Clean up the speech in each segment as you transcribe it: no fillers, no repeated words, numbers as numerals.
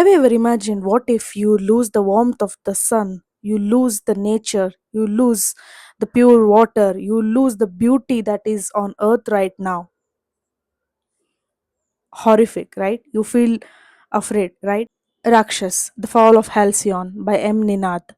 Have you ever imagined what if you lose the warmth of the sun? You lose the nature, you lose the pure water, you lose the beauty that is on earth right now. Horrific, right? You feel afraid, right? Rakshas, The Fall of Halcyon by M. Ninad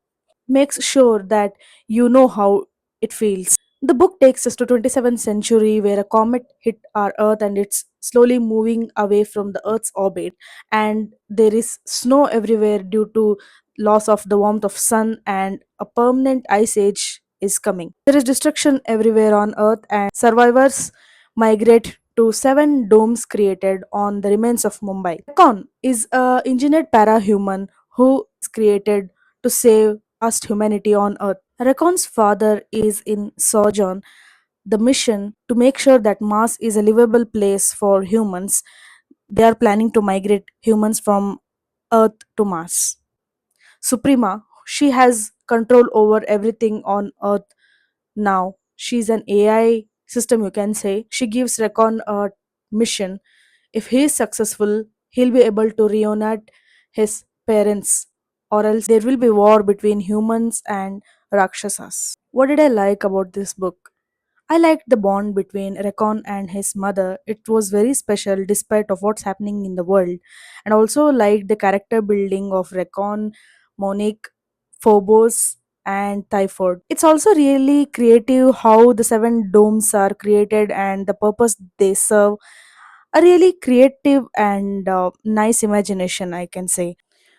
makes sure that you know how it feels. The book takes us to 27th century where a comet hit our earth and it's slowly moving away from the earth's orbit, and there is snow everywhere due to loss of the warmth of sun, and a permanent ice age is coming. There is destruction everywhere on earth, and survivors migrate to seven domes created on the remains of Mumbai. Khan is a engineered parahuman who is created to save us humanity on earth. Rakon's father is in Sojourn, the mission to make sure that Mars is a livable place for humans. They are planning to migrate humans from Earth to Mars. Suprema, she has control over everything on Earth now. She's an AI system, you can say. She gives Recon a mission. If he is successful, he'll be able to reunite his parents, or else there will be war between humans and Rakshasas. What did I like about this book? I liked the bond between Recon and his mother. It was very special despite of what's happening in the world. And also liked the character building of Recon, Monique, Phobos, and Typhoid. It's also really creative how the seven domes are created and the purpose they serve. A really creative and nice imagination, I can say.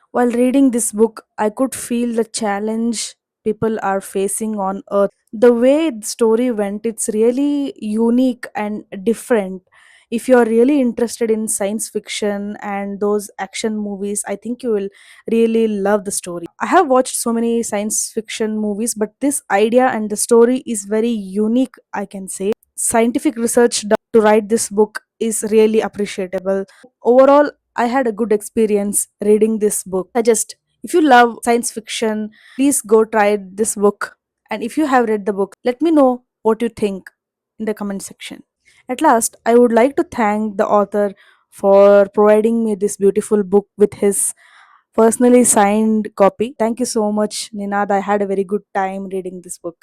While reading this book, I could feel the challenge people are facing on Earth. The way the story went, it's really unique and different. If you're really interested in science fiction and those action movies, I think you will really love the story. I have watched so many science fiction movies, but this idea and the story is very unique, I can say. Scientific research done to write this book is really appreciable. Overall, I had a good experience reading this book. Suggest, if you love science fiction, please go try this book. And if you have read the book, let me know what you think in the comment section. At last, I would like to thank the author for providing me this beautiful book with his personally signed copy. Thank you so much, Ninad. I had a very good time reading this book.